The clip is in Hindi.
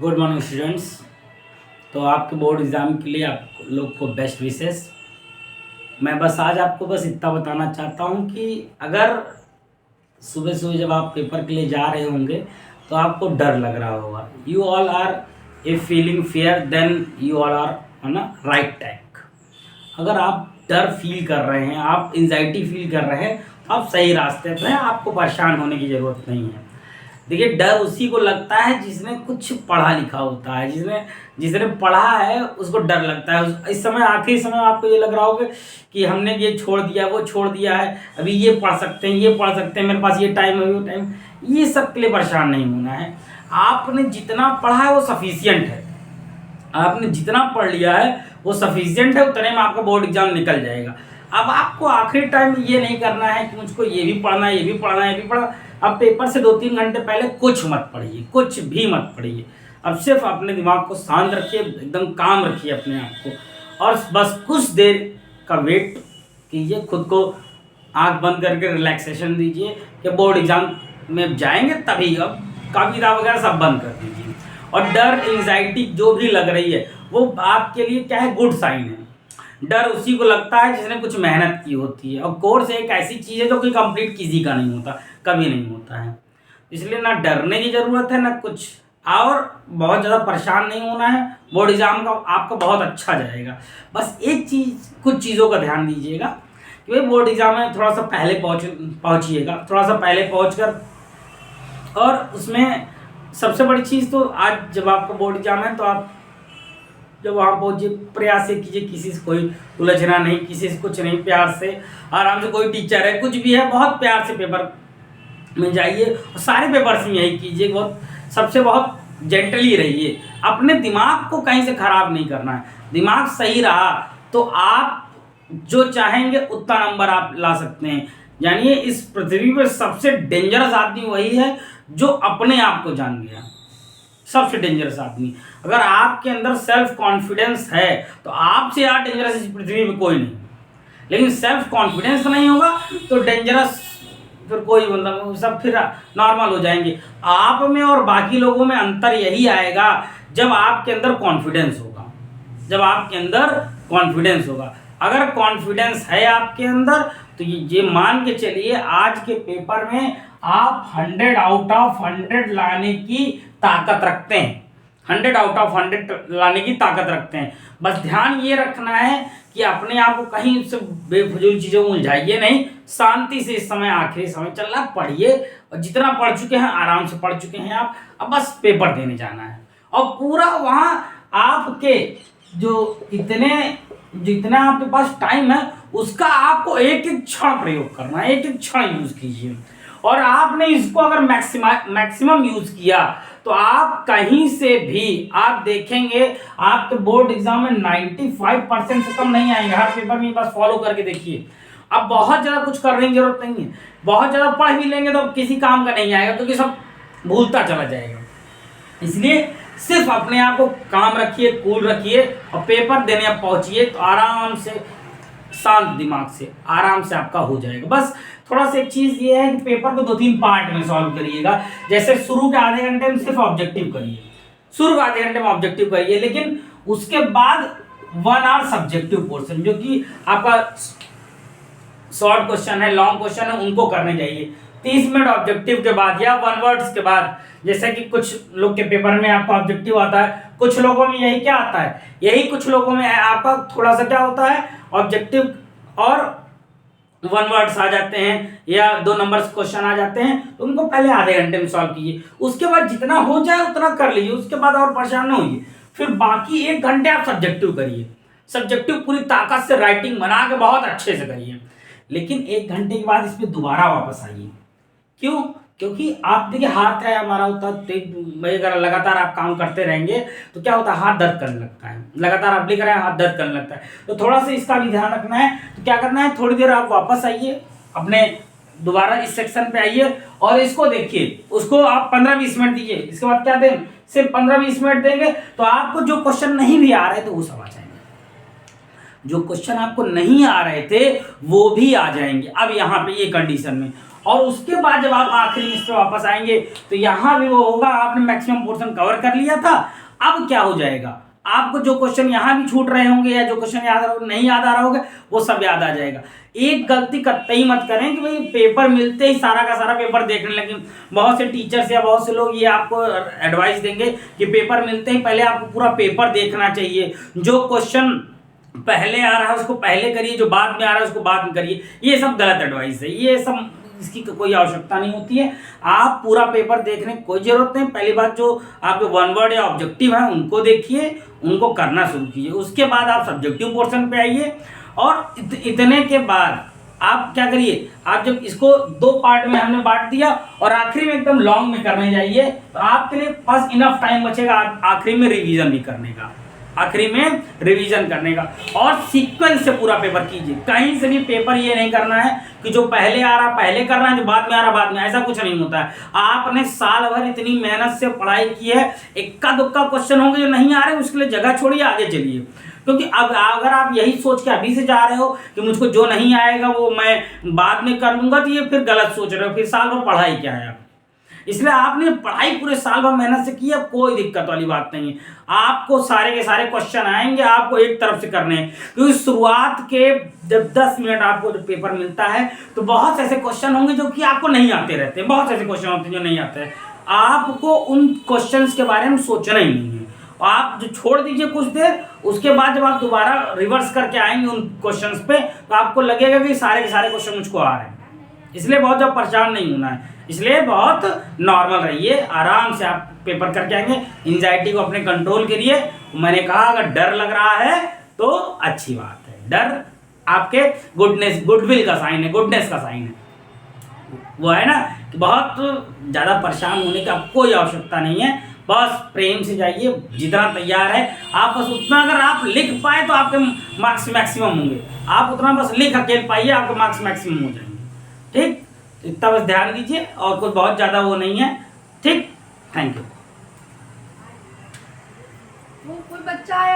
Good morning students. तो आपके बोर्ड एग्ज़ाम के लिए आप लोग को बेस्ट विशेस। मैं बस आज आपको बस इतना बताना चाहता हूँ कि अगर सुबह सुबह जब आप पेपर के लिए जा रहे होंगे तो आपको डर लग रहा होगा। You all are a feeling fear, then you all are on a right track. अगर आप डर फील कर रहे हैं, आप एंजाइटी फील कर रहे हैं, तो आप सही रास्ते पर हैं। आपको परेशान होने की ज़रूरत नहीं है। देखिए, डर उसी को लगता है जिसने कुछ पढ़ा लिखा होता है। जिसने जिसने पढ़ा है उसको डर लगता है। इस समय आखिरी समय आपको ये लग रहा होगा कि हमने ये छोड़ दिया, वो छोड़ दिया है, अभी ये पढ़ सकते हैं, ये पढ़ सकते हैं, मेरे पास ये टाइम है, वो टाइम। ये सब के लिए परेशान नहीं होना है। आपने जितना पढ़ा है वो सफिशियंट है। आपने जितना पढ़ लिया है वो सफिशियंट है, उतने में आपका बोर्ड एग्जाम निकल जाएगा। अब आपको आखिरी टाइम ये नहीं करना है कि मुझको ये भी पढ़ना है, ये भी पढ़ना है, ये भी पढ़ना। अब पेपर से 2-3 घंटे पहले कुछ मत पढ़िए, कुछ भी मत पढ़िए। अब सिर्फ अपने दिमाग को शांत रखिए, एकदम काम रखिए अपने आप को, और बस कुछ देर का वेट कीजिए। खुद को आंख बंद करके रिलैक्सेशन दीजिए कि बोर्ड एग्जाम में जाएंगे तभी। अब कापी किताब वगैरह सब बंद कर दीजिए। और डर, एंजाइटी जो भी लग रही है वो आपके लिए क्या है, गुड साइन है। डर उसी को लगता है जिसने कुछ मेहनत की होती है। और कोर्स एक ऐसी चीज़ है जो कि कंप्लीट किसी का नहीं होता, कभी नहीं होता है। इसलिए ना डरने की ज़रूरत है ना कुछ, और बहुत ज़्यादा परेशान नहीं होना है। बोर्ड एग्ज़ाम का आपका बहुत अच्छा जाएगा। बस एक चीज़, कुछ चीज़ों का ध्यान दीजिएगा कि भाई बोर्ड एग्ज़ाम में थोड़ा सा पहले पहुँचिएगा, थोड़ा सा पहले पहुँच। और उसमें सबसे बड़ी चीज़ तो आज जब आपका बोर्ड एग्ज़ाम है तो आप जब वहाँ पहुँचिए, प्रयास ये कीजिए किसी से कोई उलझना नहीं, किसी से कुछ नहीं, प्यार से आराम से, कोई टीचर है कुछ भी है, बहुत प्यार से पेपर में जाइए। और सारे पेपर्स में यही कीजिए, बहुत जेंटली रहिए। अपने दिमाग को कहीं से ख़राब नहीं करना है। दिमाग सही रहा तो आप जो चाहेंगे उतना नंबर आप ला सकते हैं। जानिए, इस पृथ्वी पर सबसे डेंजरस आदमी वही है जो अपने आप को जान गया। सबसे डेंजरस आदमी। अगर आपके अंदर सेल्फ कॉन्फिडेंस है तो आपसे यार डेंजरस इस पृथ्वी में कोई नहीं। लेकिन सेल्फ कॉन्फिडेंस नहीं होगा तो डेंजरस फिर कोई बंदा, सब फिर नॉर्मल हो जाएंगे। आप में और बाकी लोगों में अंतर यही आएगा जब आपके अंदर कॉन्फिडेंस होगा। जब आपके अंदर कॉन्फिडेंस होगा, अगर कॉन्फिडेंस है आपके अंदर तो ये मान के चलिए आज के पेपर में आप 100 आउट ऑफ 100 लाने की ताकत रखते हैं। 100 आउट ऑफ 100 लाने की ताकत रखते हैं। बस ध्यान ये रखना है कि अपने आप को कहीं से बेफजूल चीज़ों में उलझाइए नहीं। शांति से इस समय आखिरी समय चल रहा, पढ़िए। और जितना पढ़ चुके हैं आराम से पढ़ चुके हैं आप, अब बस पेपर देने जाना है। और पूरा वहाँ आपके जितना आपके पास टाइम है उसका आपको एक एक क्षण प्रयोग करना है, एक एक क्षण यूज कीजिए। और आपने इसको अगर मैक्सिमम यूज किया तो आप कहीं से भी आप देखेंगे आपके बोर्ड एग्जाम में 95% से कम नहीं आएंगे हर पेपर में। बस फॉलो करके देखिए। अब बहुत ज़्यादा कुछ करने की जरूरत नहीं है। बहुत ज़्यादा पढ़ भी लेंगे तो किसी काम का नहीं आएगा, क्योंकि सब भूलता चला जाएगा। इसलिए सिर्फ अपने आप को काम रखिए, कूल रखिए, और पेपर देने आप पहुंचिए तो आराम से, शांत दिमाग से आराम से आपका हो जाएगा। बस थोड़ा सा एक चीज़ ये है कि पेपर को 2-3 पार्ट में सॉल्व करिएगा। जैसे शुरू के आधे घंटे में सिर्फ ऑब्जेक्टिव करिए, शुरू के आधे घंटे में ऑब्जेक्टिव करिए, लेकिन उसके बाद 1 आवर सब्जेक्टिव पोर्शन, जो कि आपका शॉर्ट क्वेश्चन है, लॉन्ग क्वेश्चन है, उनको करने जाइए। 30 मिनट ऑब्जेक्टिव के बाद या 1 वर्ड्स के बाद। जैसे कि कुछ लोग के पेपर में आपका ऑब्जेक्टिव आता है, कुछ लोगों में यही क्या आता है, यही कुछ लोगों में आपका थोड़ा सा क्या होता है, ऑब्जेक्टिव और 1 वर्ड्स आ जाते हैं या 2 नंबर्स क्वेश्चन आ जाते हैं। तो उनको पहले आधे घंटे में सॉल्व कीजिए। उसके बाद जितना हो जाए उतना कर लीजिए, उसके बाद और परेशान न होइए। फिर बाकी 1 घंटे आप सब्जेक्टिव करिए। सब्जेक्टिव पूरी ताकत से राइटिंग बना के बहुत अच्छे से करिए। लेकिन 1 घंटे के बाद इसमें दोबारा वापस आइए। क्यों? क्योंकि आप देखिए, हाथ है हमारा होता है, अगर लगातार आप काम करते रहेंगे तो क्या होता है, हाथ दर्द करने लगता है। लगातार आप लिख रहे हैं, हाथ दर्द करने लगता है। तो थोड़ा सा इसका भी ध्यान रखना है। तो क्या करना है, थोड़ी देर आप वापस आइए, अपने दोबारा इस सेक्शन पे आइए और इसको देखिए। उसको आप 15-20 मिनट दीजिए। इसके बाद क्या दें, सिर्फ 15-20 मिनट देंगे तो आपको जो क्वेश्चन नहीं भी आ रहे थे वो सब आ जाएंगे। जो क्वेश्चन आपको नहीं आ रहे थे वो भी आ जाएंगे अब यहाँ पे ये कंडीशन में। और उसके बाद जब आप आखिरी में इस पे वापस आएंगे तो यहाँ भी वो होगा, आपने मैक्सिमम पोर्शन कवर कर लिया था। अब क्या हो जाएगा, आपको जो क्वेश्चन यहाँ भी छूट रहे होंगे या जो क्वेश्चन याद नहीं याद आ रहा होगा वो सब याद आ जाएगा। एक गलती कतई मत करें कि भाई पेपर मिलते ही सारा का सारा पेपर देखने लगे। बहुत से टीचर्स या बहुत से लोग ये आपको एडवाइस देंगे कि पेपर मिलते ही पहले आपको पूरा पेपर देखना चाहिए, जो क्वेश्चन पहले आ रहा है उसको पहले करिए, जो बाद में आ रहा है उसको बाद में करिए। ये सब गलत एडवाइस है, ये सब इसकी कोई आवश्यकता नहीं होती है। आप पूरा पेपर देखने की कोई ज़रूरत नहीं। पहली बात, जो आपके वन वर्ड या ऑब्जेक्टिव है उनको देखिए, उनको करना शुरू कीजिए। उसके बाद आप सब्जेक्टिव पोर्शन पे आइए और इतने के बाद आप क्या करिए, आप जब इसको 2 पार्ट में हमने बांट दिया और आखिरी में एकदम लॉन्ग में करने जाइए तो आपके लिए बस इनफ टाइम बचेगा आखिरी में रिवीजन भी करने का, आखिरी में रिवीजन करने का। और सीक्वेंस से पूरा पेपर कीजिए। कहीं से भी पेपर ये नहीं करना है कि जो पहले आ रहा पहले कर रहा है, जो बाद में आ रहा बाद में, ऐसा कुछ नहीं होता है। आपने साल भर इतनी मेहनत से पढ़ाई की है, इक्का दुक्का क्वेश्चन होंगे जो नहीं आ रहे, उसके लिए जगह छोड़िए, आगे चलिए। क्योंकि अब अगर आप यही सोच के अभी से जा रहे हो कि मुझको जो नहीं आएगा वो मैं बाद में कर लूंगा, तो ये फिर गलत सोच रहे हो, फिर साल भर पढ़ाई क्या है। इसलिए आपने पढ़ाई पूरे साल भर मेहनत से की है, कोई दिक्कत वाली बात नहीं है। आपको सारे के सारे क्वेश्चन आएंगे, आपको एक तरफ से करने हैं। क्योंकि शुरुआत के जब 10 मिनट आपको जब पेपर मिलता है तो बहुत ऐसे क्वेश्चन होंगे जो कि आपको नहीं आते रहते हैं, बहुत ऐसे क्वेश्चन होते हैं जो नहीं आते हैं। आपको उन क्वेश्चंस के बारे में सोचना ही नहीं है। आप जो छोड़ दीजिए कुछ देर, उसके बाद जब आप दोबारा रिवर्स करके आएंगे उन क्वेश्चंस पे तो आपको लगेगा कि सारे के सारे क्वेश्चन मुझको आ रहे हैं। इसलिए बहुत ज़्यादा परेशान नहीं होना है, इसलिए बहुत नॉर्मल रहिए, आराम से आप पेपर करके आएंगे। एंजाइटी को अपने कंट्रोल करिए। मैंने कहा अगर डर लग रहा है तो अच्छी बात है, डर आपके गुडविल का साइन है, गुडनेस का साइन है। वो है ना कि बहुत ज़्यादा परेशान होने की कोई आवश्यकता नहीं है। बस प्रेम से जाइए, जितना तैयार है आप बस उतना अगर आप लिख पाए तो आपके मार्क्स मैक्सिमम होंगे। आप उतना बस लिख अकेले पाइए, आपके मार्क्स मैक्सिमम हो जाएंगे। ठीक, इतना बस ध्यान दीजिए और कुछ बहुत ज़्यादा वो नहीं है। ठीक, थैंक यू। वो कोई बच्चा आया